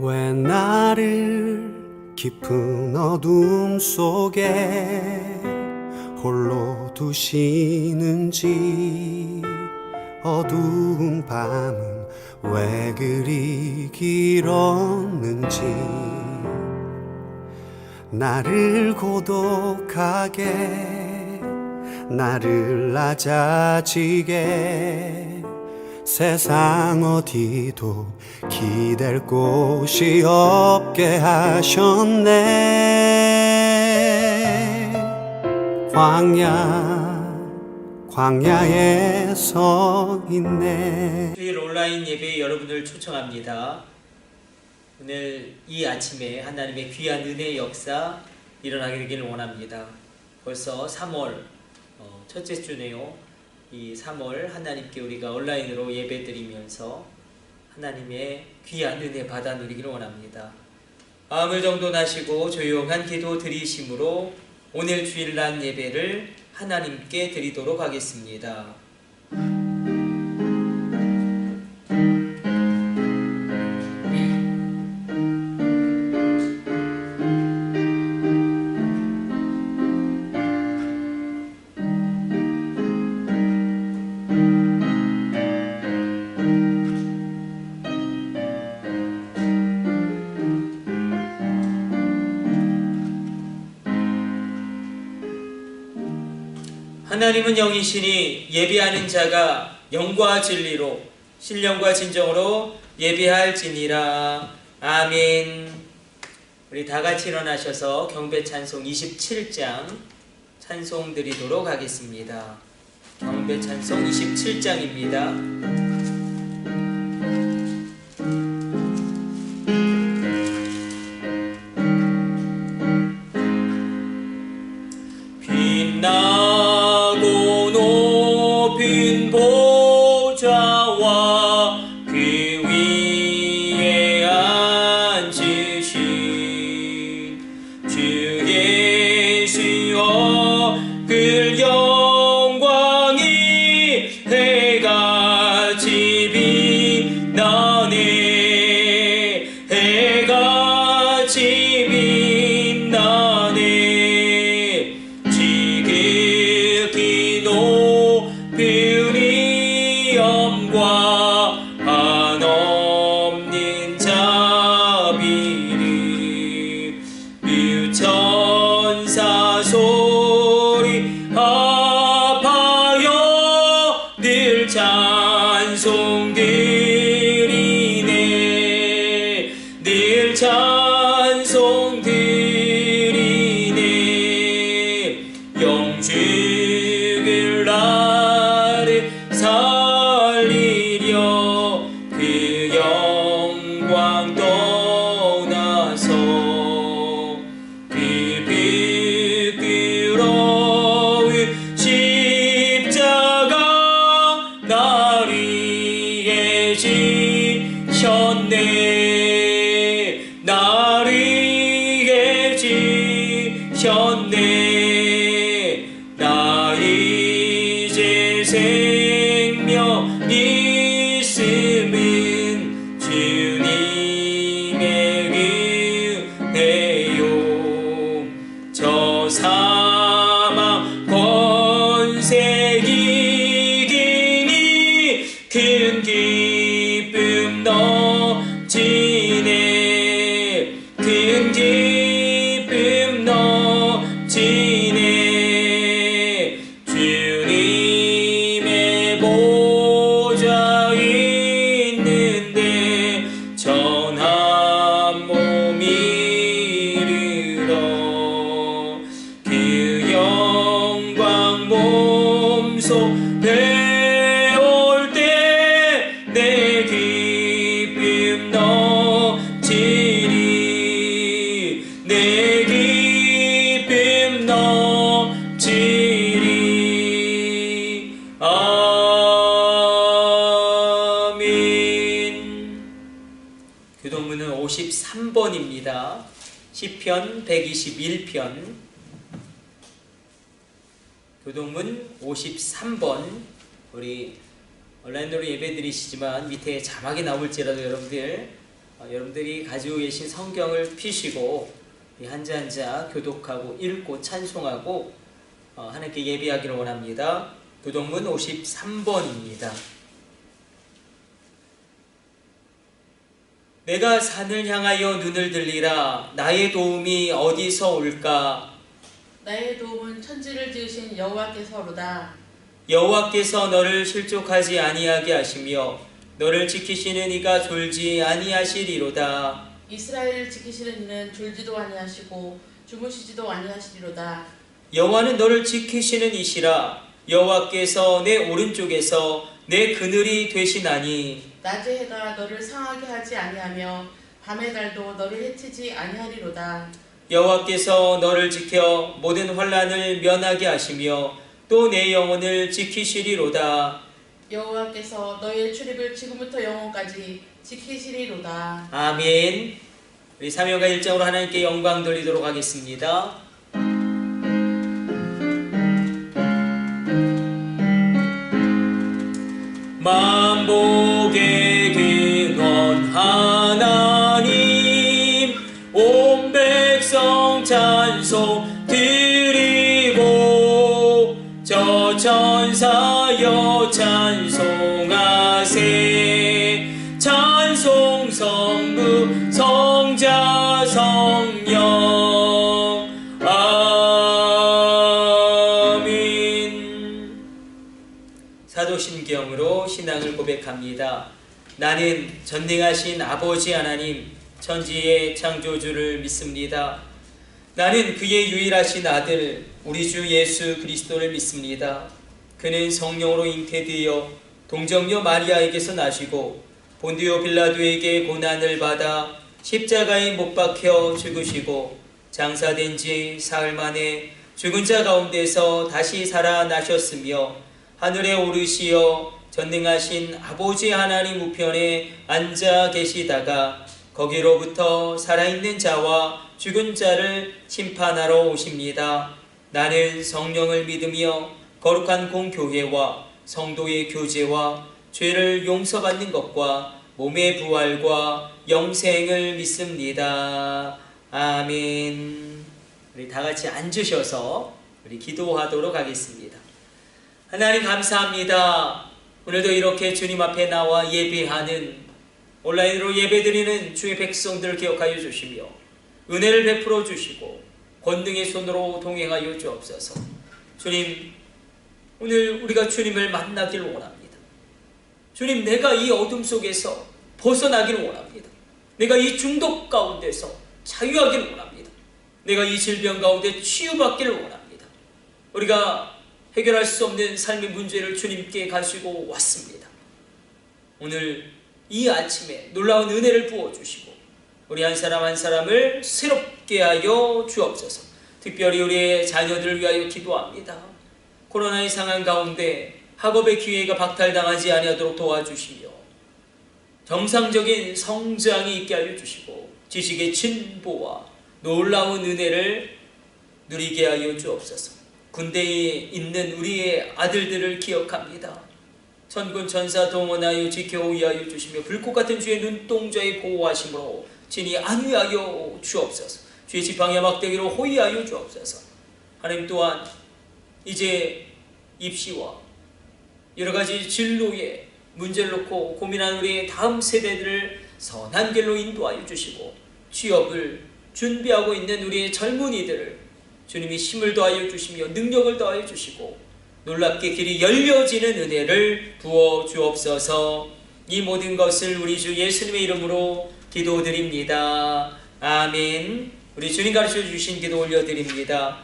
왜 나를 깊은 어둠 속에 홀로 두시는지, 어두운 밤은 왜 그리 길었는지, 나를 고독하게, 나를 낮아지게, 세상 어디도 기댈 곳이 없게 하셨네. 광야에 서 있네. 주일 온라인 예배에 여러분을 초청합니다. 오늘 이 아침에 하나님의 귀한 은혜의 역사 일어나게 되기를 원합니다. 벌써 3월 첫째 주네요. 이 3월 하나님께 우리가 온라인으로 예배드리면서 하나님의 귀한 은혜 받아 누리기를 원합니다. 마음을 정돈하시고 조용한 기도 드리심으로 오늘 주일날 예배를 하나님께 드리도록 하겠습니다. 하나님은 영이시니 예배하는 자가 영과 진리로 신령과 진정으로 예배할지니라. 아멘. 우리 다같이 일어나셔서 경배 찬송 27장 찬송 드리도록 하겠습니다. 경배 찬송 27장입니다. 교동문은 53번입니다. 시편 121편. 교동문 53번. 우리 온라인으로 예배 드리시지만 밑에 자막이 나올지라도 여러분들 여러분들이 가지고 계신 성경을 펴시고 한자 한자 교독하고 읽고 찬송하고 하나님께 예배하기를 원합니다. 교독문 53번입니다. 내가 산을 향하여 눈을 들리라. 나의 도움이 어디서 올까? 나의 도움은 천지를 지으신 여호와께서로다. 여호와께서 너를 실족하지 아니하게 하시며 너를 지키시는 이가 졸지 아니하시리로다. 이스라엘을 지키시는 이는 졸지도 아니하시고 주무시지도 아니하시리로다. 여호와는 너를 지키시는 이시라. 여호와께서 내 오른쪽에서 내 그늘이 되시나니 낮의 해가 너를 상하게 하지 아니하며 밤의 달도 너를 해치지 아니하리로다. 여호와께서 너를 지켜 모든 환난을 면하게 하시며 또 내 영혼을 지키시리로다. 여호와께서 너의 출입을 지금부터 영원까지 지키시리로다. 아멘. 우리 사명과 일정으로 하나님께 영광 돌리도록 하겠습니다. 만복의 근원 하나님 온 백성 찬송 드리고 저 천사여 찬송하세. 찬송 성부 성자 성령 아멘. 사도신경으로 신앙을 고백합니다. 나는 전능하신 아버지 하나님 천지의 창조주를 믿습니다. 나는 그의 유일하신 아들 우리 주 예수 그리스도를 믿습니다. 그는 성령으로 잉태되어 동정녀 마리아에게서 나시고 본디오 빌라도에게 고난을 받아 십자가에 못 박혀 죽으시고 장사된 지 사흘 만에 죽은 자 가운데서 다시 살아나셨으며 하늘에 오르시어 전능하신 아버지 하나님 우편에 앉아 계시다가 거기로부터 살아있는 자와 죽은 자를 심판하러 오십니다. 나는 성령을 믿으며 거룩한 공교회와 성도의 교제와 죄를 용서받는 것과 몸의 부활과 영생을 믿습니다. 아멘. 우리 다 같이 앉으셔서 우리 기도하도록 하겠습니다. 하나님 감사합니다. 오늘도 이렇게 주님 앞에 나와 예배하는 온라인으로 예배드리는 주의 백성들을 기억하여 주시며 은혜를 베풀어 주시고 권능의 손으로 동행하여 주옵소서. 주님, 오늘 우리가 주님을 만나길 원합니다. 주님, 내가 이 어둠 속에서 벗어나길 원합니다. 내가 이 중독 가운데서 자유하길 원합니다. 내가 이 질병 가운데 치유받기를 원합니다. 우리가 해결할 수 없는 삶의 문제를 주님께 가지고 왔습니다. 오늘 이 아침에 놀라운 은혜를 부어주시고 우리 한 사람 한 사람을 새롭게 하여 주옵소서. 특별히 우리의 자녀들을 위하여 기도합니다. 코로나의 상황 가운데 학업의 기회가 박탈당하지 아니하도록 도와주시며 정상적인 성장이 있게 하여 주시고 지식의 진보와 놀라운 은혜를 누리게 하여 주옵소서. 군대에 있는 우리의 아들들을 기억합니다. 천군 천사 동원하여 지켜 위하여 주시며 불꽃 같은 주의 눈동자에 보호하심으로 진히 안위하여 주옵소서. 주의 지팡이와 막대기로 호위하여 주옵소서. 하나님 또한 이제 입시와 여러가지 진로에 문제를 놓고 고민한 우리 다음 세대들을 선한 길로 인도하여 주시고 취업을 준비하고 있는 우리의 젊은이들을 주님이 힘을 더하여 주시며 능력을 더하여 주시고 놀랍게 길이 열려지는 은혜를 부어 주옵소서. 이 모든 것을 우리 주 예수님의 이름으로 기도드립니다. 아멘. 우리 주님 가르쳐 주신 기도 올려드립니다.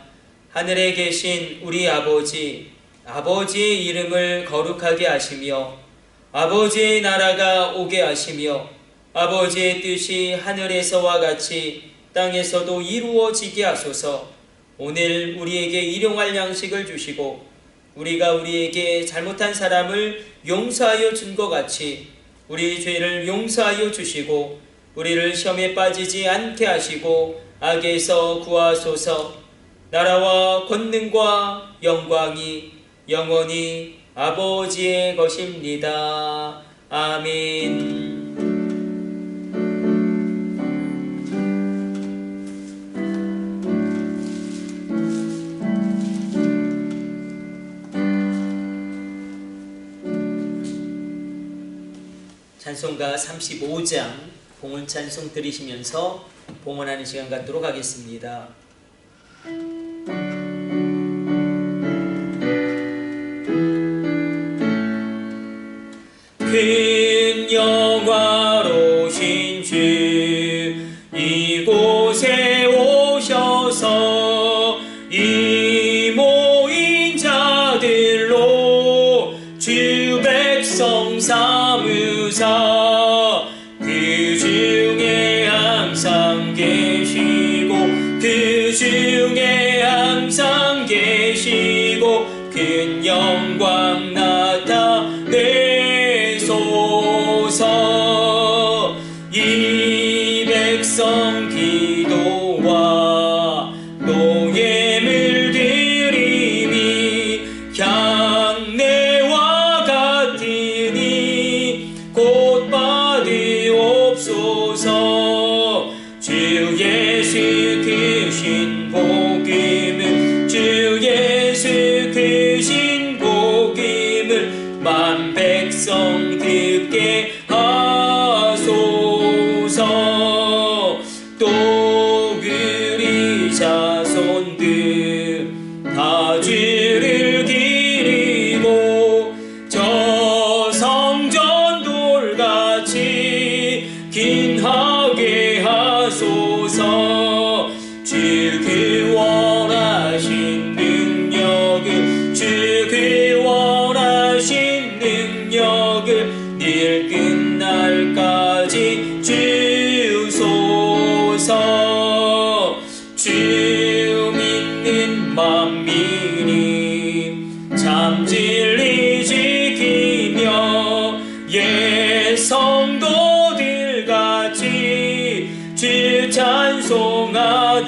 하늘에 계신 우리 아버지, 아버지의 이름을 거룩하게 하시며 아버지의 나라가 오게 하시며 아버지의 뜻이 하늘에서와 같이 땅에서도 이루어지게 하소서. 오늘 우리에게 일용할 양식을 주시고 우리가 우리에게 잘못한 사람을 용서하여 준 것 같이 우리 죄를 용서하여 주시고 우리를 시험에 빠지지 않게 하시고 악에서 구하소서. 나라와 권능과 영광이 영원히 아버지의 것입니다. 아멘. 찬송가 35장 봉헌 찬송 들으시면서 봉헌하는 시간 갖도록 하겠습니다. 큰 영화로신 주 이곳에 오셔서 이 모인 자들로 주 백성 삼으사 그 중에 항상 계시고 그 중에 항상 계시고 큰 영광 나타내소서. 이 백성 기도와 노예물 드림이 향내와 같으니 곧 받으옵소서. 주 예수 크신 복음을 주 예수 크신 복음을 만 백성 듣게 하소서. 또 우리 자손들 다 주를 기리고 저 성전 돌같이 긴하게 하소서. 주 그 원하신 능력을 주 그 원하신 능력을 늘 끝날까지 주소서. 주 믿는 만민이 참 진리 지키며 옛 성도들같이 주 찬송하다가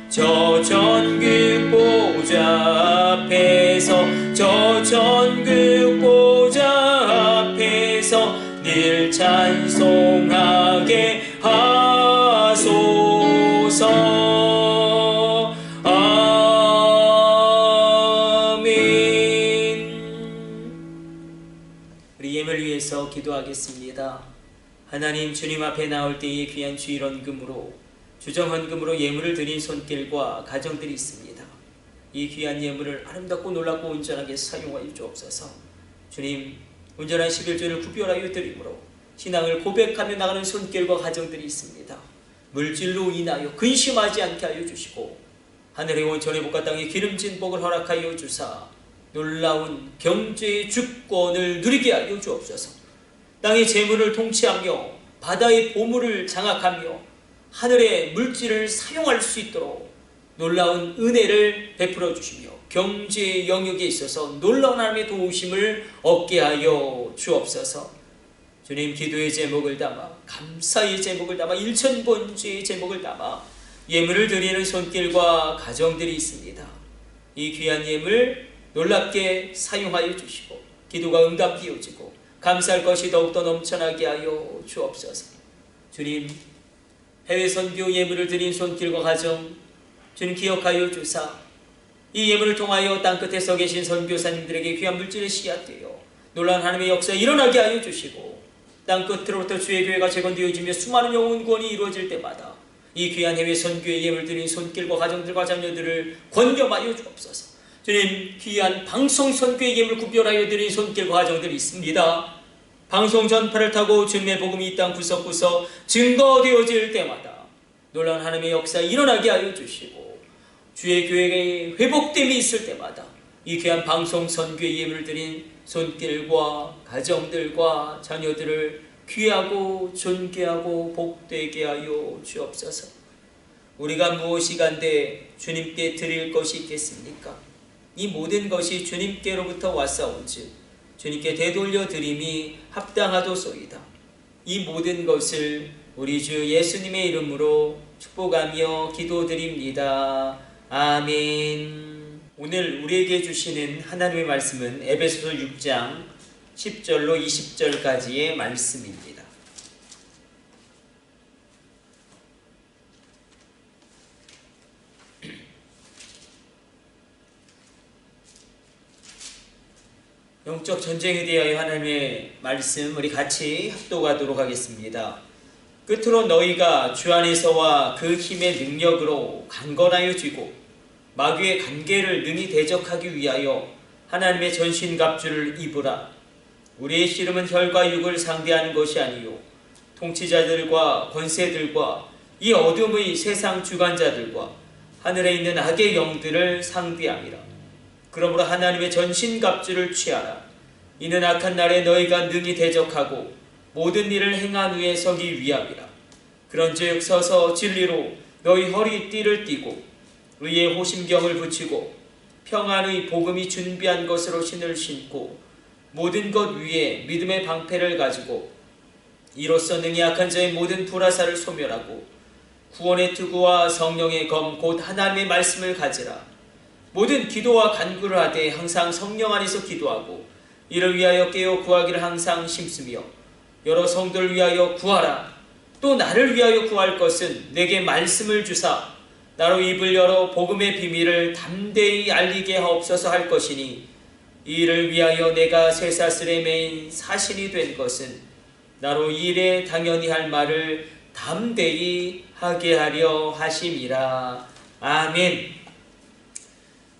저 천국 보좌 앞에서 저 천국 보좌 앞에서 늘 찬송하게 하소서. 아멘. 우리 예물 위해서 기도하겠습니다. 하나님, 주님 앞에 나올 때에 귀한 주일헌금으로 주정헌금으로 예물을 드린 손길과 가정들이 있습니다. 이 귀한 예물을 아름답고 놀랍고 온전하게 사용하여 주옵소서. 주님, 온전한 11조를 구별하여 드림으로 신앙을 고백하며 나가는 손길과 가정들이 있습니다. 물질로 인하여 근심하지 않게 하여 주시고 하늘의 원천의 복과 땅의 기름진 복을 허락하여 주사 놀라운 경제의 주권을 누리게 하여 주옵소서. 땅의 재물을 통치하며 바다의 보물을 장악하며 하늘의 물질을 사용할 수 있도록 놀라운 은혜를 베풀어 주시며 경제 영역에 있어서 놀라운 하나님의 도우심을 얻게 하여 주옵소서. 주님, 기도의 제목을 담아 감사의 제목을 담아 일천번제의 제목을 담아 예물을 드리는 손길과 가정들이 있습니다. 이 귀한 예물 놀랍게 사용하여 주시고 기도가 응답 이어지고 감사할 것이 더욱더 넘쳐나게 하여 주옵소서. 주님, 해외 선교 예물을 드린 손길과 가정 주님 기억하여 주사 이 예물을 통하여 땅끝에 서 계신 선교사님들에게 귀한 물질의 씨앗되어 놀라운 하나님의 역사 일어나게 하여 주시고 땅끝으로부터 주의 교회가 재건되어지며 수많은 영혼 구원이 이루어질 때마다 이 귀한 해외 선교의 예물 드린 손길과 가정들과 자녀들을 권념하여 주옵소서. 주님, 귀한 방송 선교의 예물 구별하여 드린 손길과 가정들이 있습니다. 방송 전파를 타고 주님의 복음이 이 땅 구석구석 증거되어질 때마다 놀라운 하나님의 역사 일어나게 하여 주시고 주의 교회에 회복됨이 있을 때마다 이 귀한 방송 선교의 예물을 드린 손길과 가정들과 자녀들을 귀하고 존귀하고 복되게 하여 주옵소서. 우리가 무엇이 간데 주님께 드릴 것이 있겠습니까? 이 모든 것이 주님께로부터 왔사온즉 주님께 되돌려 드림이 합당하도소이다. 이 모든 것을 우리 주 예수님의 이름으로 축복하며 기도드립니다. 아멘. 오늘 우리에게 주시는 하나님의 말씀은 에베소서 6장 10절로 20절까지의 말씀입니다. 영적 전쟁에 대하여 하나님의 말씀 우리 같이 합독하도록 하겠습니다. 끝으로 너희가 주 안에서와 그 힘의 능력으로 강건하여 쥐고 마귀의 관계를 능히 대적하기 위하여 하나님의 전신갑주를 입으라. 우리의 씨름은 혈과 육을 상대하는 것이 아니요 통치자들과 권세들과 이 어둠의 세상 주관자들과 하늘에 있는 악의 영들을 상대함이라. 그러므로 하나님의 전신갑주를 취하라. 이는 악한 날에 너희가 능히 대적하고 모든 일을 행한 후에 서기 위함이라. 그런즉 서서 진리로 너희 허리띠를 띠고 의의 호심경을 붙이고 평안의 복음이 준비한 것으로 신을 신고 모든 것 위에 믿음의 방패를 가지고 이로써 능히 악한 자의 모든 불화살을 소멸하고 구원의 투구와 성령의 검 곧 하나님의 말씀을 가지라. 모든 기도와 간구를 하되 항상 성령 안에서 기도하고 이를 위하여 깨어 구하기를 항상 힘쓰며 여러 성도를 위하여 구하라. 또 나를 위하여 구할 것은 내게 말씀을 주사 나로 입을 열어 복음의 비밀을 담대히 알리게 하옵소서 할 것이니 이 일을 위하여 내가 쇠사슬에 매인 사신이 된 것은 나로 이 일에 당연히 할 말을 담대히 하게 하려 하심이라. 아멘.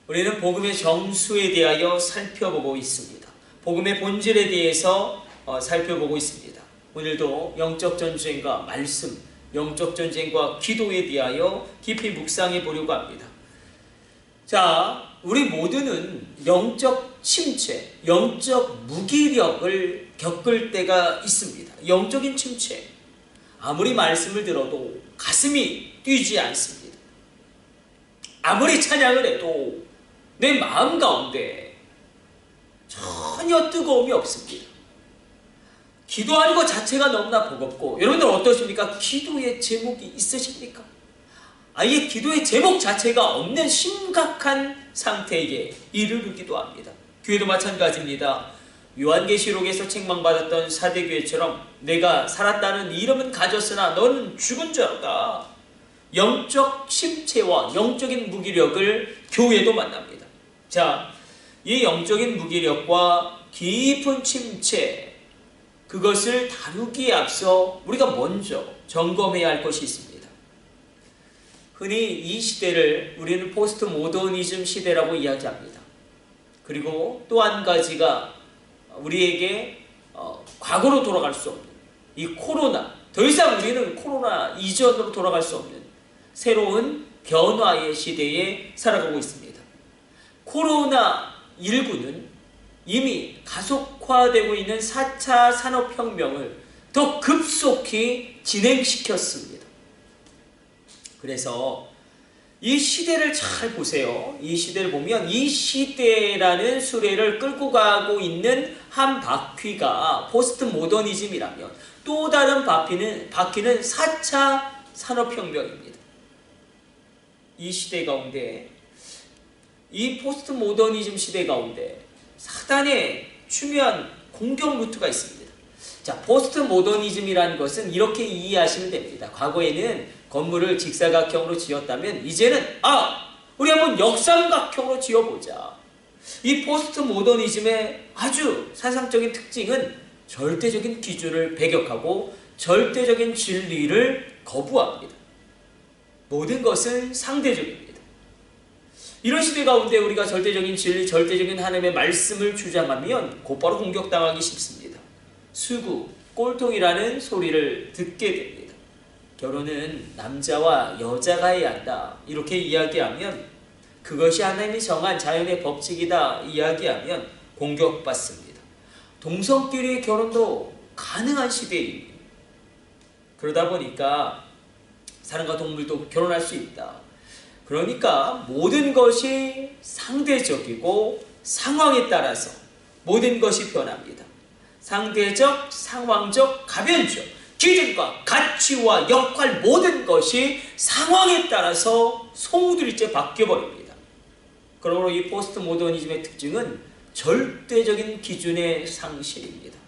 우리는 복음의 정수에 대하여 살펴보고 있습니다. 복음의 본질에 대해서 살펴보고 있습니다. 오늘도 영적 전쟁과 말씀, 영적 전쟁과 기도에 대하여 깊이 묵상해 보려고 합니다. 자, 우리 모두는 영적 침체, 영적 무기력을 겪을 때가 있습니다. 영적인 침체. 아무리 말씀을 들어도 가슴이 뛰지 않습니다. 아무리 찬양을 해도 내 마음 가운데 전혀 뜨거움이 없습니다. 기도하는 것 자체가 너무나 버겁고, 여러분들 어떠십니까? 기도의 제목이 있으십니까? 아예 기도의 제목 자체가 없는 심각한 상태에 이르르기도 합니다. 교회도 마찬가지입니다. 요한계시록에서 책망받았던 사대교회처럼 내가 살았다는 이름은 가졌으나 너는 죽은 자로다. 영적 침체와 영적인 무기력을 교회도 만납니다. 자, 이 영적인 무기력과 깊은 침체, 그것을 다루기에 앞서 우리가 먼저 점검해야 할 것이 있습니다. 흔히 이 시대를 우리는 포스트 모더니즘 시대라고 이야기합니다. 그리고 또 한 가지가 우리에게 과거로 돌아갈 수 없는 이 코로나, 더 이상 우리는 코로나 이전으로 돌아갈 수 없는 새로운 변화의 시대에 살아가고 있습니다. 코로나19는 이미 가속화되고 있는 4차 산업혁명을 더 급속히 진행시켰습니다. 그래서 이 시대를 잘 보세요. 이 시대를 보면 이 시대라는 수레를 끌고 가고 있는 한 바퀴가 포스트 모더니즘이라면 또 다른 바퀴는 4차 산업혁명입니다. 이 시대 가운데, 이 포스트 모더니즘 시대 가운데 사단의 중요한 공격 루트가 있습니다. 자, 포스트 모더니즘이라는 것은 이렇게 이해하시면 됩니다. 과거에는 건물을 직사각형으로 지었다면 이제는 우리 한번 역삼각형으로 지어보자. 이 포스트 모더니즘의 아주 사상적인 특징은 절대적인 기준을 배격하고 절대적인 진리를 거부합니다. 모든 것은 상대적입니다. 이런 시대 가운데 우리가 절대적인 진리, 절대적인 하나님의 말씀을 주장하면 곧바로 공격당하기 쉽습니다. 수구, 꼴통이라는 소리를 듣게 됩니다. 결혼은 남자와 여자가 해야 한다, 이렇게 이야기하면, 그것이 하나님이 정한 자연의 법칙이다 이야기하면 공격받습니다. 동성끼리의 결혼도 가능한 시대입니다. 그러다 보니까 사람과 동물도 결혼할 수 있다. 그러니까 모든 것이 상대적이고 상황에 따라서 모든 것이 변합니다. 상대적, 상황적, 가변적, 기준과 가치와 역할, 모든 것이 상황에 따라서 송두리째 바뀌어버립니다. 그러므로 이 포스트 모더니즘의 특징은 절대적인 기준의 상실입니다.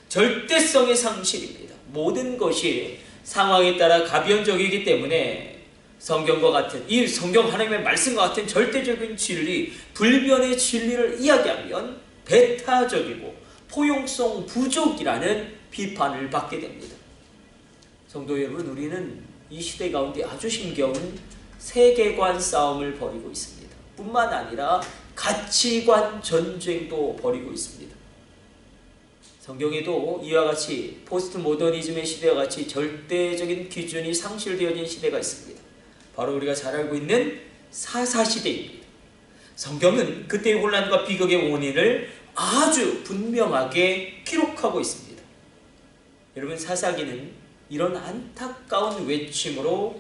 절대성의 상실입니다. 모든 것이 상황에 따라 가변적이기 때문에 성경과 같은, 이 성경 하나님의 말씀과 같은 절대적인 진리, 불변의 진리를 이야기하면 배타적이고 포용성 부족이라는 비판을 받게 됩니다. 성도 여러분, 우리는 이 시대 가운데 아주 힘겨운 세계관 싸움을 벌이고 있습니다. 뿐만 아니라 가치관 전쟁도 벌이고 있습니다. 성경에도 이와 같이 포스트 모더니즘의 시대와 같이 절대적인 기준이 상실되어진 시대가 있습니다. 바로 우리가 잘 알고 있는 사사시대입니다. 성경은 그때의 혼란과 비극의 원인을 아주 분명하게 기록하고 있습니다. 여러분, 사사기는 이런 안타까운 외침으로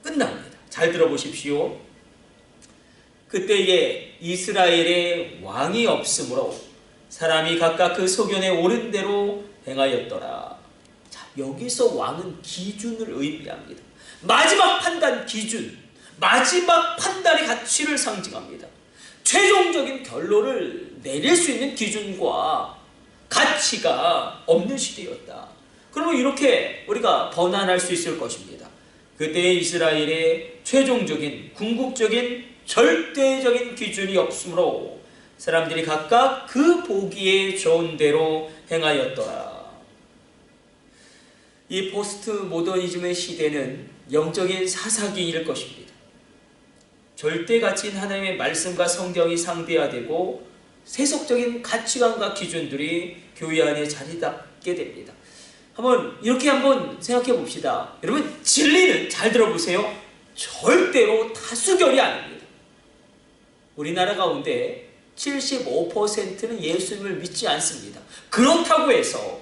끝납니다. 잘 들어보십시오. 그때에 이스라엘의 왕이 없으므로 사람이 각각 그 소견에 옳은 대로 행하였더라. 자, 여기서 왕은 기준을 의미합니다. 마지막 판단 기준, 마지막 판단의 가치를 상징합니다. 최종적인 결론을 내릴 수 있는 기준과 가치가 없는 시대였다. 그러면 이렇게 우리가 번안할 수 있을 것입니다. 그때의 이스라엘의 최종적인 궁극적인 절대적인 기준이 없으므로 사람들이 각각 그 보기에 좋은 대로 행하였더라. 이 포스트 모더니즘의 시대는 영적인 사사기일 것입니다. 절대 가치인 하나님의 말씀과 성경이 상대화되고 세속적인 가치관과 기준들이 교회 안에 자리 잡게 됩니다. 이렇게 한번 생각해 봅시다. 여러분, 진리는, 잘 들어보세요, 절대로 다수결이 아닙니다. 우리나라 가운데 75%는 예수님을 믿지 않습니다. 그렇다고 해서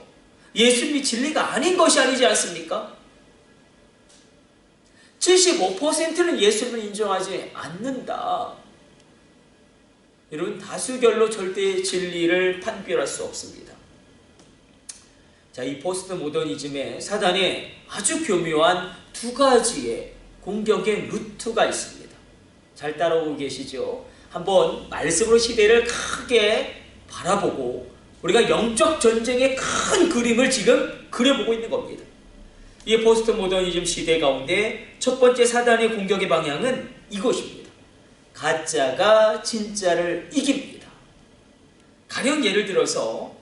예수님이 진리가 아닌 것이 아니지 않습니까? 75%는 예수님을 인정하지 않는다. 여러분, 다수결로 절대의 진리를 판별할 수 없습니다. 자, 이 포스트 모더니즘에 사단의 아주 교묘한 두 가지의 공격의 루트가 있습니다. 잘 따라오고 계시죠? 한번 말씀으로 시대를 크게 바라보고 우리가 영적 전쟁의 큰 그림을 지금 그려보고 있는 겁니다. 이 포스트 모더니즘 시대 가운데 첫 번째 사단의 공격의 방향은 이것입니다. 가짜가 진짜를 이깁니다. 가령 예를 들어서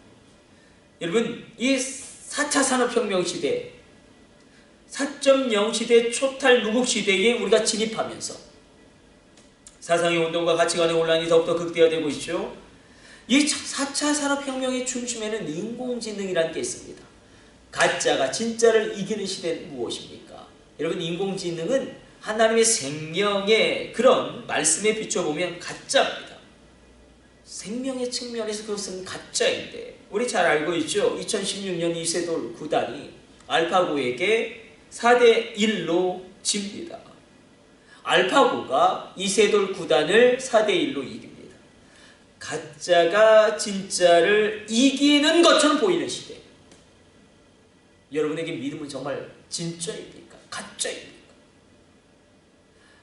여러분, 이 4차 산업혁명 시대, 4.0 시대, 초탈 무국 시대에 우리가 진입하면서 사상의 운동과 가치관의 혼란이 더욱더 극대화되고 있죠. 이 4차 산업혁명의 중심에는 인공지능이라는 게 있습니다. 가짜가 진짜를 이기는 시대는 무엇입니까? 여러분, 인공지능은 하나님의 생명의 그런 말씀에 비춰보면 가짜입니다. 생명의 측면에서 그것은 가짜인데, 우리 잘 알고 있죠? 2016년 이세돌 구단이 알파고에게 4대1로 집니다. 알파고가 이세돌 구단을 4대1로 이깁니다. 가짜가 진짜를 이기는 것처럼 보이는 시대. 여러분에게 믿음은 정말 진짜입니까? 가짜입니까?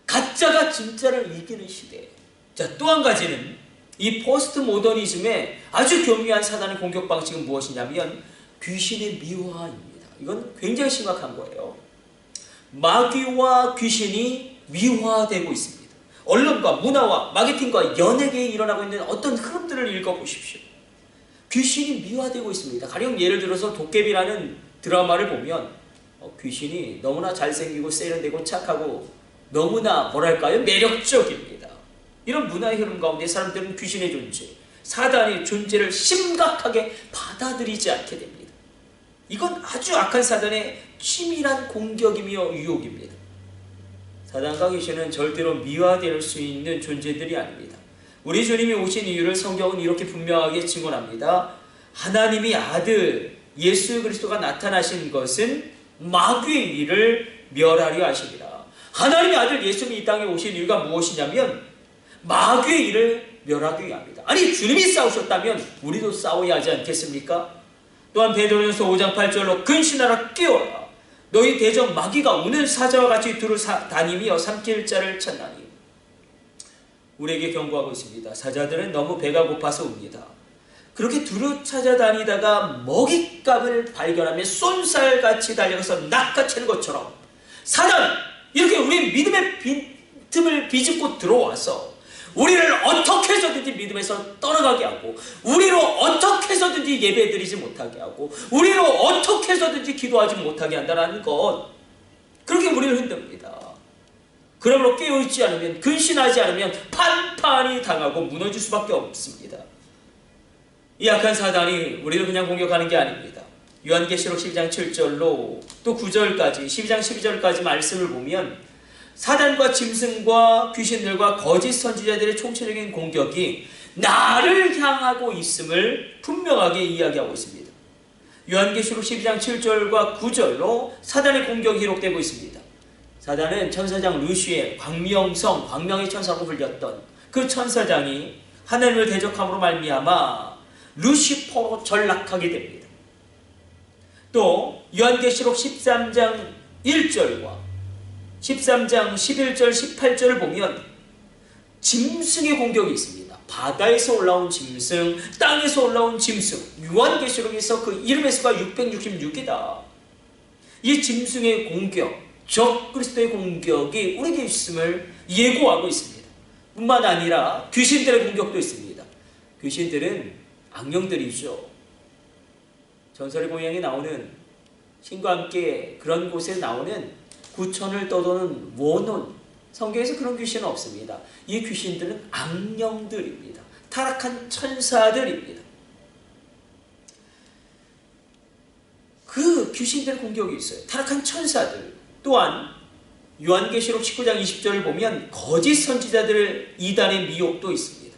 가짜가 진짜를 이기는 시대. 자, 또 한 가지는 이 포스트 모더니즘의 아주 교묘한 사단의 공격 방식은 무엇이냐면 귀신의 미화입니다. 이건 굉장히 심각한 거예요. 마귀와 귀신이 미화되고 있습니다. 언론과 문화와 마케팅과 연예계에 일어나고 있는 어떤 흐름들을 읽어보십시오. 귀신이 미화되고 있습니다. 가령 예를 들어서 도깨비라는 드라마를 보면 귀신이 너무나 잘생기고 세련되고 착하고 너무나 뭐랄까요? 매력적입니다. 이런 문화의 흐름 가운데 사람들은 귀신의 존재, 사단의 존재를 심각하게 받아들이지 않게 됩니다. 이건 아주 악한 사단의 치밀한 공격이며 유혹입니다. 사단과 귀신은 절대로 미화될 수 있는 존재들이 아닙니다. 우리 주님이 오신 이유를 성경은 이렇게 분명하게 증언합니다. 하나님이 아들 예수 그리스도가 나타나신 것은 마귀의 일을 멸하려 하십니다. 하나님의 아들 예수님이 이 땅에 오신 이유가 무엇이냐면 마귀의 일을 멸하기 위함이다. 아니, 주님이 싸우셨다면 우리도 싸워야 하지 않겠습니까? 또한 베드로전서 5장 8절로 근신하라 깨어라. 너희 대적 마귀가 우는 사자와 같이 두루 다니며 삼킬 자를 찾나니. 우리에게 경고하고 있습니다. 사자들은 너무 배가 고파서 웁니다. 그렇게 두루 찾아다니다가 먹잇감을 발견하면 쏜살같이 달려가서 낚아채는 것처럼 사단은 이렇게 우리 믿음의 빈틈을 비집고 들어와서 우리를 어떻게 해서든지 믿음에서 떠나가게 하고, 우리로 어떻게 해서든지 예배드리지 못하게 하고, 우리로 어떻게 해서든지 기도하지 못하게 한다는 것, 그렇게 우리를 흔듭니다. 그러므로 깨어있지 않으면, 근신하지 않으면 판판이 당하고 무너질 수밖에 없습니다. 이 악한 사단이 우리를 그냥 공격하는 게 아닙니다. 요한계시록 12장 7절로 또 9절까지 12장 12절까지 말씀을 보면 사단과 짐승과 귀신들과 거짓 선지자들의 총체적인 공격이 나를 향하고 있음을 분명하게 이야기하고 있습니다. 요한계시록 12장 7절과 9절로 사단의 공격이 기록되고 있습니다. 사단은 천사장 루시엘, 광명성, 광명의 천사로 불렸던 그 천사장이 하나님을 대적함으로 말미암아 루시퍼로 전락하게 됩니다. 또 요한계시록 13장 1절과 13장 11절 18절을 보면 짐승의 공격이 있습니다. 바다에서 올라온 짐승, 땅에서 올라온 짐승. 요한계시록에서 그 이름의 수가 666이다. 이 짐승의 공격, 적 그리스도의 공격이 우리에게 있음을 예고하고 있습니다. 뿐만 아니라 귀신들의 공격도 있습니다. 귀신들은 악령들이죠. 전설의 고향에 나오는 신과 함께 그런 곳에 나오는 구천을 떠도는 원혼, 성경에서 그런 귀신은 없습니다. 이 귀신들은 악령들입니다. 타락한 천사들입니다. 그 귀신들의 공격이 있어요. 타락한 천사들. 또한 요한계시록 19장 20절을 보면 거짓 선지자들 이단의 미혹도 있습니다.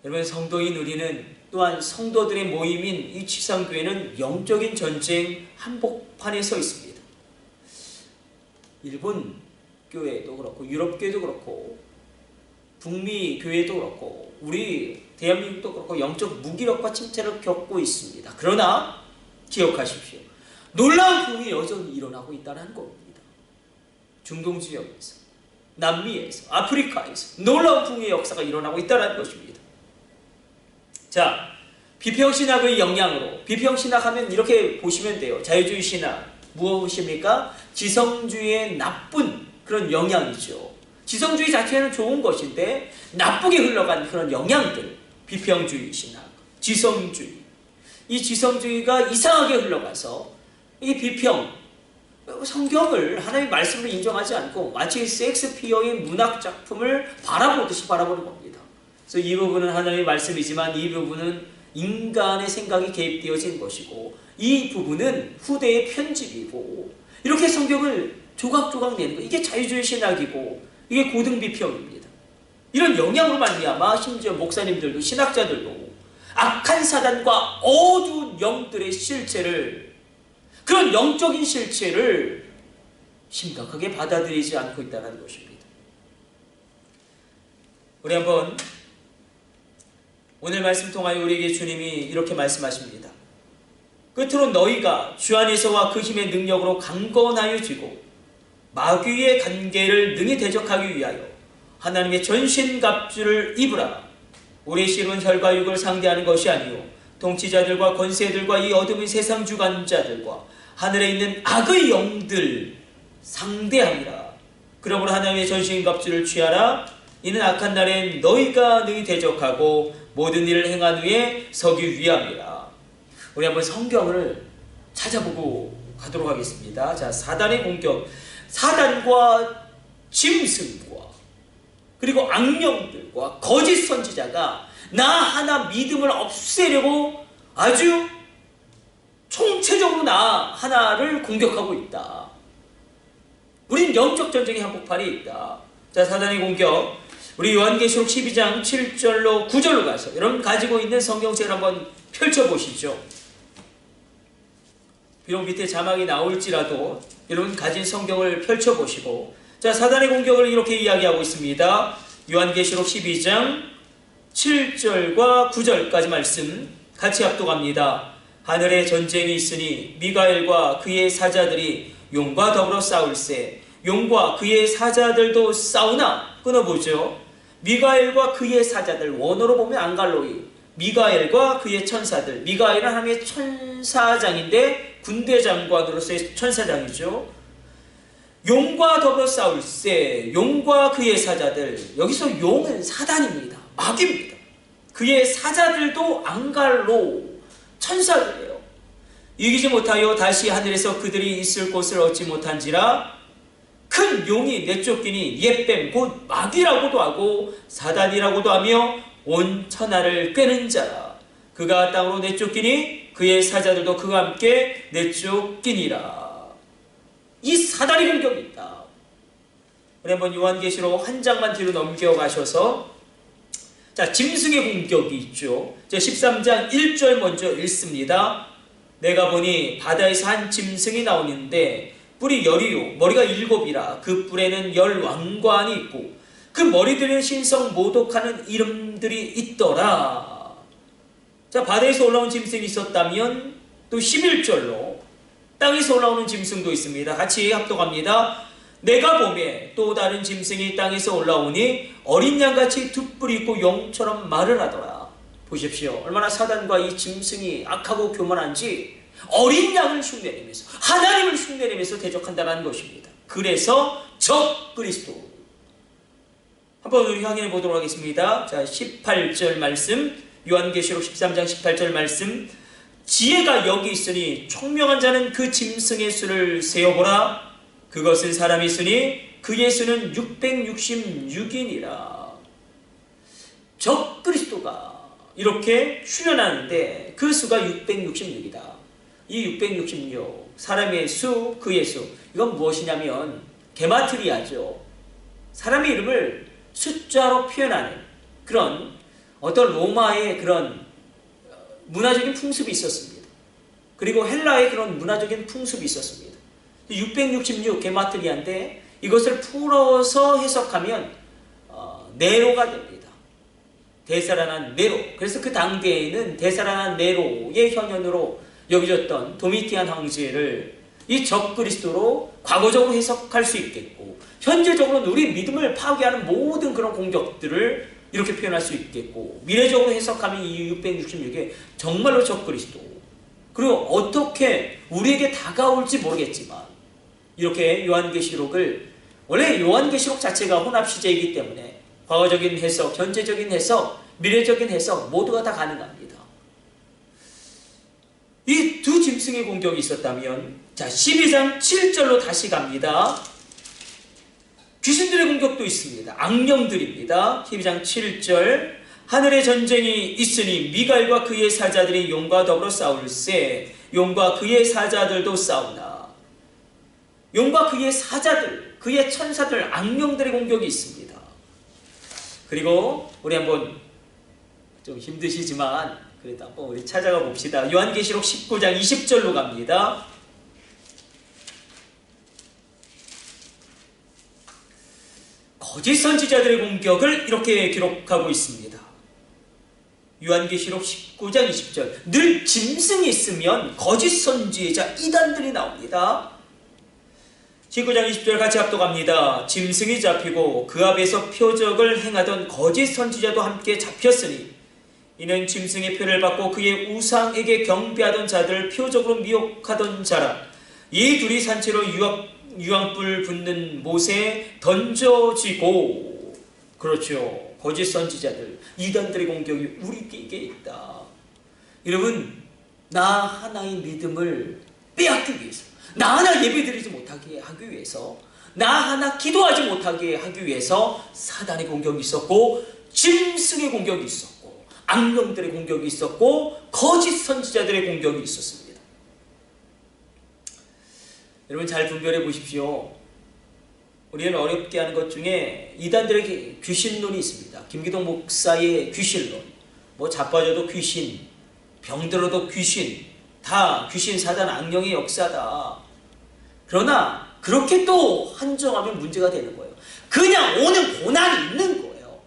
여러분, 성도인 우리는 또한 성도들의 모임인 이 지상교회는 영적인 전쟁 한복판에 서 있습니다. 일본 교회도 그렇고 유럽 교회도 그렇고 북미 교회도 그렇고 우리 대한민국도 그렇고 영적 무기력과 침체를 겪고 있습니다. 그러나 기억하십시오. 놀라운 부흥이 여전히 일어나고 있다는 겁니다. 중동 지역에서, 남미에서, 아프리카에서 놀라운 부흥의 역사가 일어나고 있다는 것입니다. 자, 비평신학의 영향으로, 비평신학하면 이렇게 보시면 돼요. 자유주의 신학 무엇입니까? 지성주의의 나쁜 그런 영향이죠. 지성주의 자체는 좋은 것인데 나쁘게 흘러간 그런 영향들, 비평주의 신학, 지성주의. 이 지성주의가 이상하게 흘러가서 이 비평, 성경을 하나님의 말씀으로 인정하지 않고 마치 셰익스피어의 문학 작품을 바라보듯이 바라보는 겁니다. 그래서 이 부분은 하나님의 말씀이지만 이 부분은 인간의 생각이 개입되어진 것이고 이 부분은 후대의 편집이고 이렇게 성경을 조각조각 내는 거, 이게 자유주의 신학이고 이게 고등비평입니다. 이런 영향으로 말미암아 심지어 목사님들도 신학자들도 악한 사단과 어두운 영들의 실체를, 그런 영적인 실체를 심각하게 받아들이지 않고 있다는 것입니다. 우리 한번 오늘 말씀 통하여 우리에게 주님이 이렇게 말씀하십니다. 끝으로 너희가 주 안에서와 그 힘의 능력으로 강건하여 지고 마귀의 관계를 능히 대적하기 위하여 하나님의 전신갑주를 입으라. 우리의 실은 혈과 육을 상대하는 것이 아니요 통치자들과 권세들과 이 어둠의 세상 주관자들과 하늘에 있는 악의 영들 상대하리라. 그러므로 하나님의 전신갑주를 취하라. 이는 악한 날엔 너희가 능히 대적하고 모든 일을 행한 후에 서기 위함이라. 우리 한번 성경을 찾아보고 가도록 하겠습니다. 자, 사단의 공격, 사단과 짐승과 그리고 악령들과 거짓 선지자가 나 하나 믿음을 없애려고 아주 총체적으로 나 하나를 공격하고 있다. 우린 영적 전쟁의 한복판에 있다. 자, 사단의 공격, 우리 요한계시록 12장 7절로 9절로 가서 여러분 가지고 있는 성경책을 한번 펼쳐보시죠. 비록 밑에 자막이 나올지라도 여러분 가진 성경을 펼쳐보시고, 자, 사단의 공격을 이렇게 이야기하고 있습니다. 요한계시록 12장 7절과 9절까지 말씀 같이 합독합니다. 하늘에 전쟁이 있으니 미가엘과 그의 사자들이 용과 더불어 싸울세. 용과 그의 사자들도 싸우나. 끊어보죠. 미가엘과 그의 사자들, 원어로 보면 앙갈로이, 미가엘과 그의 천사들. 미가엘은 하나님의 천사장인데 군대 장관으로서의 천사장이죠. 용과 더불어 싸울세. 용과 그의 사자들. 여기서 용은 사단입니다. 마귀입니다. 그의 사자들도 앙갈로 천사들이에요. 이기지 못하여 다시 하늘에서 그들이 있을 곳을 얻지 못한지라. 큰 용이 내쫓기니 옛뱀 곧 마귀라고도 하고 사단이라고도 하며 온 천하를 꿰는 자라. 그가 땅으로 내쫓기니 그의 사자들도 그와 함께 내쫓기니라. 이 사단의 공격이 있다. 우리 한번 요한계시록 한 장만 뒤로 넘겨가셔서, 자, 짐승의 공격이 있죠. 자, 13장 1절 먼저 읽습니다. 내가 보니 바다에서 한 짐승이 나오는데 뿔이 열이요 머리가 7이라. 그 뿔에는 10왕관이 있고 그 머리들은 신성 모독하는 이름들이 있더라. 자, 바다에서 올라온 짐승이 있었다면 또 11절로 땅에서 올라오는 짐승도 있습니다. 같이 합독합니다. 내가 보매 또 다른 짐승이 땅에서 올라오니 어린 양같이 두 뿔이 있고 용처럼 말을 하더라. 보십시오. 얼마나 사단과 이 짐승이 악하고 교만한지 어린 양을 흉내내면서 하나님을 흉내내면서 대적한다는 것입니다. 그래서 적 그리스도. 한번 우리 확인해 보도록 하겠습니다. 자, 18절 말씀, 요한계시록 13장 18절 말씀. 지혜가 여기 있으니 총명한 자는 그 짐승의 수를 세어보라. 그것은 사람이 있으니 그의 수는 666이니라. 적 그리스도가 이렇게 출현하는데 그 수가 666이다. 이 666, 사람의 수, 그의 수, 이건 무엇이냐면 게마트리아죠. 사람의 이름을 숫자로 표현하는 그런 어떤 로마의 그런 문화적인 풍습이 있었습니다. 그리고 헬라의 그런 문화적인 풍습이 있었습니다. 666 게마트리아인데 이것을 풀어서 해석하면 네로가 됩니다. 데살아난 네로. 그래서 그 당대에는 데살아난 네로의 현현으로 여겨졌던 도미티안 황제를 이 적그리스도로 과거적으로 해석할 수 있겠고, 현재적으로는 우리 믿음을 파괴하는 모든 그런 공격들을 이렇게 표현할 수 있겠고, 미래적으로 해석하면 이 666에 정말로 적그리스도, 그리고 어떻게 우리에게 다가올지 모르겠지만 이렇게 요한계시록을, 원래 요한계시록 자체가 혼합시제이기 때문에 과거적인 해석, 현재적인 해석, 미래적인 해석 모두가 다 가능합니다. 이 두 짐승의 공격이 있었다면, 자, 12장 7절로 다시 갑니다. 귀신들의 공격도 있습니다. 악령들입니다. 12장 7절. 하늘에 전쟁이 있으니 미갈과 그의 사자들이 용과 더불어 싸울세. 용과 그의 사자들도 싸우나. 용과 그의 사자들, 그의 천사들, 악령들의 공격이 있습니다. 그리고 우리 한번 좀 힘드시지만 그래도 한번 우리 찾아가 봅시다. 요한계시록 19장 20절로 갑니다. 거짓 선지자들의 공격을 이렇게 기록하고 있습니다. 요한계시록 19장 20절. 늘 짐승이 있으면 거짓 선지자 이단들이 나옵니다. 19장 20절 같이 합독합니다. 짐승이 잡히고 그 앞에서 표적을 행하던 거짓 선지자도 함께 잡혔으니 이는 짐승의 표를 받고 그의 우상에게 경배하던 자들을 표적으로 미혹하던 자라. 이 둘이 산채로 유황불 붙는 못에 던져지고. 그렇죠. 거짓 선지자들, 이단들의 공격이 우리에게 있다. 여러분, 나 하나의 믿음을 빼앗기 위해서, 나 하나 예배드리지 못하게 하기 위해서, 나 하나 기도하지 못하게 하기 위해서 사단의 공격이 있었고, 짐승의 공격이 있었고, 악령들의 공격이 있었고, 거짓 선지자들의 공격이 있었습니다. 여러분 잘 분별해 보십시오. 우리는 어렵게 하는 것 중에 이단들의 귀신론이 있습니다. 김기동 목사의 귀신론, 뭐 자빠져도 귀신, 병들어도 귀신, 다 귀신, 사단, 악령의 역사다. 그러나 그렇게 또 한정하면 문제가 되는 거예요. 그냥 오는 고난이 있는 거예요.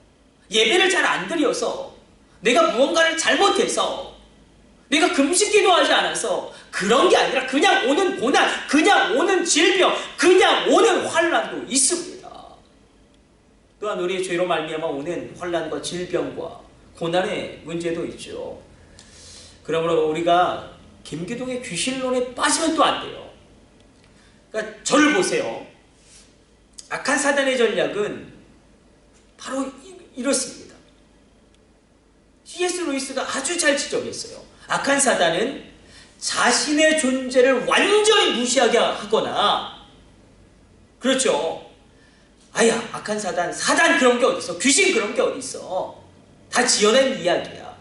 예배를 잘 안 드려서, 내가 무언가를 잘못해서, 내가 금식 기도하지 않아서 그런 게 아니라 그냥 오는 고난, 그냥 오는 질병, 그냥 오는 환난도 있습니다. 또한 우리의 죄로 말미암아 오는 환난과 질병과 고난의 문제도 있죠. 그러므로 우리가 김기동의 귀신론에 빠지면 또 안 돼요. 그러니까 저를 보세요. 악한 사단의 전략은 바로 이렇습니다. C.S. 루이스가 아주 잘 지적했어요. 악한 사단은 자신의 존재를 완전히 무시하게 하거나, 그렇죠. 아야, 악한 사단 그런 게 어딨어? 귀신 그런 게 어딨어? 다 지어낸 이야기야.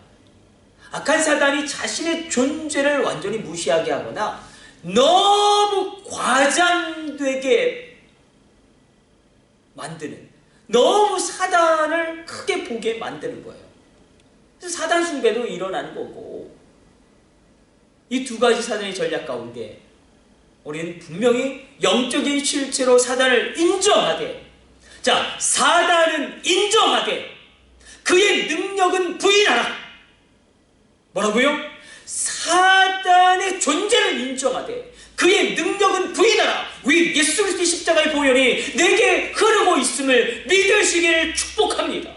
악한 사단이 자신의 존재를 완전히 무시하게 하거나 너무 과장되게 만드는, 너무 사단을 크게 보게 만드는 거예요. 그래서 사단 숭배도 일어나는 거고, 이 두 가지 사단의 전략 가운데 우리는 분명히 영적인 실체로 사단을 인정하되, 자, 사단은 인정하되 그의 능력은 부인하라. 뭐라고요? 사단의 존재를 인정하되 그의 능력은 부인하라. 위 예수 그리스도의 십자가의 보혈이 내게 흐르고 있음을 믿으시기를 축복합니다.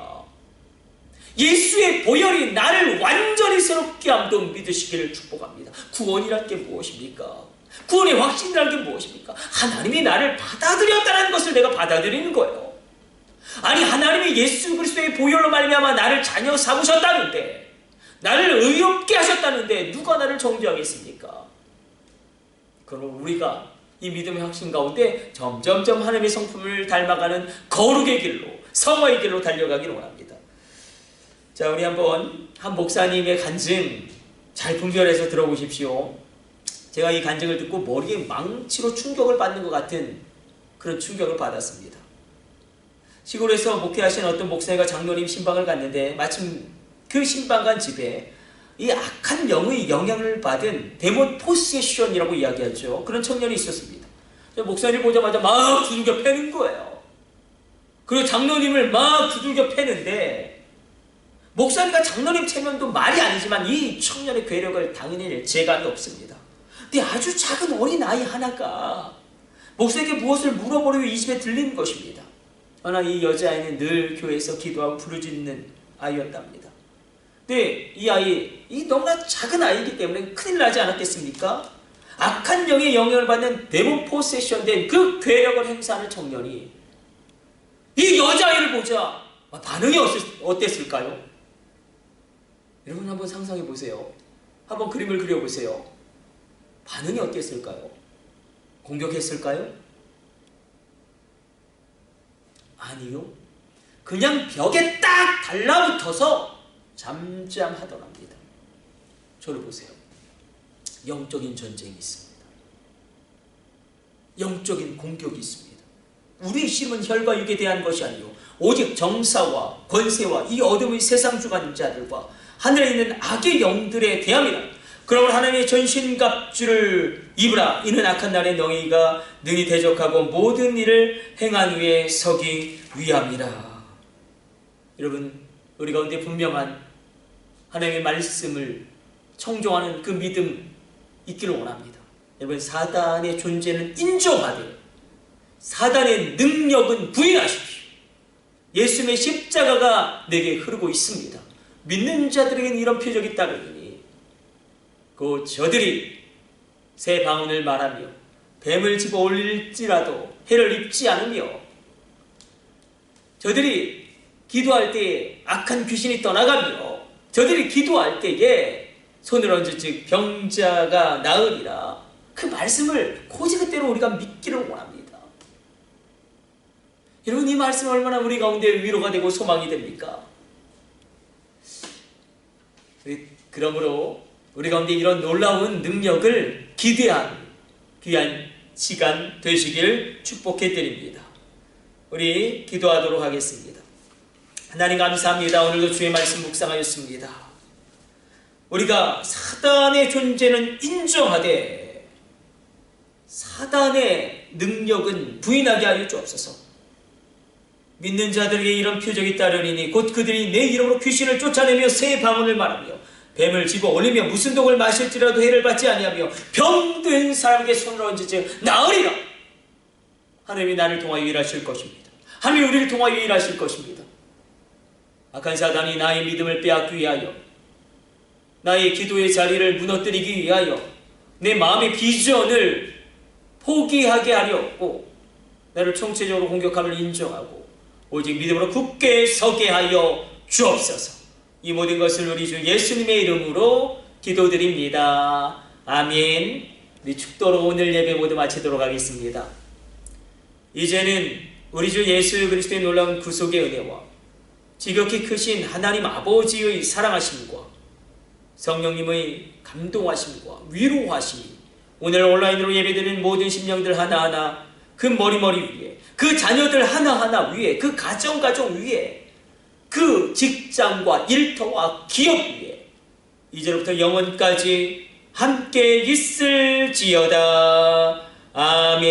예수의 보혈이 나를 완전히 새롭게 함도 믿으시기를 축복합니다. 구원이란 게 무엇입니까? 구원의 확신이란 게 무엇입니까? 하나님이 나를 받아들였다는 것을 내가 받아들이는 거예요. 아니, 하나님이 예수 그리스도의 보혈로 말미암아 나를 자녀 삼으셨다는데, 나를 의롭게 하셨다는데 누가 나를 정죄하겠습니까? 그럼 우리가 이 믿음의 확신 가운데 점점점 하나님의 성품을 닮아가는 거룩의 길로, 성화의 길로 달려가기를 원합니다. 자, 우리 한번 한 목사님의 간증 잘 분별해서 들어보십시오. 제가 이 간증을 듣고 머리에 망치로 충격을 받는 것 같은 그런 충격을 받았습니다. 시골에서 목회하신 어떤 목사가 장로님 신방을 갔는데, 마침 그 신방간 집에 이 악한 영의 영향을 받은 데몬 포세션이라고 이야기하죠. 그런 청년이 있었습니다. 목사님 보자마자 막 두들겨 패는 거예요. 그리고 장로님을 막 두들겨 패는데, 목사님과 장로님 체면도 말이 아니지만 이 청년의 괴력을 당연히 재감이 없습니다. 근데 아주 작은 어린아이 하나가 목사에게 무엇을 물어보려고 이 집에 들린 것입니다. 그러나 이 여자아이는 늘 교회에서 기도하고 부르짖는 아이였답니다. 근데 이 아이, 이 너무나 작은 아이이기 때문에 큰일 나지 않았겠습니까? 악한 영의 영향을 받는 데몬 포세션 된 그 괴력을 행사하는 청년이 이 여자아이를 보자 반응이 어땠을까요? 여러분 한번 상상해 보세요. 한번 그림을 그려보세요. 반응이 어땠을까요? 공격했을까요? 아니요. 그냥 벽에 딱 달라붙어서 잠잠하더랍니다. 저를 보세요. 영적인 전쟁이 있습니다. 영적인 공격이 있습니다. 우리의 힘은 혈과 육에 대한 것이 아니요 오직 정사와 권세와 이 어둠의 세상 주관자들과 하늘에 있는 악의 영들에 대함이라. 그러므로 하나님의 전신갑주를 입으라. 이는 악한 날에 너희가 능히 대적하고 모든 일을 행한 후에 서기 위함이라. 여러분, 우리 가운데 분명한 하나님의 말씀을 청종하는 그 믿음 있기를 원합니다. 여러분, 사단의 존재는 인정하되 사단의 능력은 부인하십시오. 예수님의 십자가가 내게 흐르고 있습니다. 믿는 자들에게는 이런 표적이 따르니 곧 저들이 새 방언을 말하며 뱀을 집어 올릴지라도 해를 입지 않으며, 저들이 기도할 때에 악한 귀신이 떠나가며, 저들이 기도할 때에 손을 얹은 즉 병자가 나으리라. 그 말씀을 고지그대로 우리가 믿기를 원합니다. 여러분, 이 말씀이 얼마나 우리 가운데 위로가 되고 소망이 됩니까? 그러므로 우리 가운데 이런 놀라운 능력을 기대한 귀한 시간 되시길 축복해 드립니다. 우리 기도하도록 하겠습니다. 하나님 감사합니다. 오늘도 주의 말씀 묵상하였습니다. 우리가 사단의 존재는 인정하되 사단의 능력은 부인하게 하여 주옵소서. 믿는 자들에게 이런 표적이 따르리니 곧 그들이 내 이름으로 귀신을 쫓아내며 새 방언을 말하며 뱀을 집어 올리며 무슨 독을 마실지라도 해를 받지 아니하며 병든 사람에게 손을 얹으지 나으리라. 하나님이 나를 통하여 일하실 것입니다. 하나님이 우리를 통하여 일하실 것입니다. 악한 사단이 나의 믿음을 빼앗기 위하여, 나의 기도의 자리를 무너뜨리기 위하여, 내 마음의 비전을 포기하게 하려고 나를 총체적으로 공격함을 인정하고 오직 믿음으로 굳게 서게 하여 주옵소서. 이 모든 것을 우리 주 예수님의 이름으로 기도드립니다. 아멘. 우리 축도로 오늘 예배 모두 마치도록 하겠습니다. 이제는 우리 주 예수 그리스도의 놀라운 구속의 은혜와 지극히 크신 하나님 아버지의 사랑하심과 성령님의 감동하심과 위로하심이 오늘 온라인으로 예배드리는 모든 심령들 하나하나 그 머리머리 위에, 그 자녀들 하나하나 위에, 그 가정 위에, 그 직장과 일터와 기업 위에 이제부터 영원까지 함께 있을지어다. 아멘.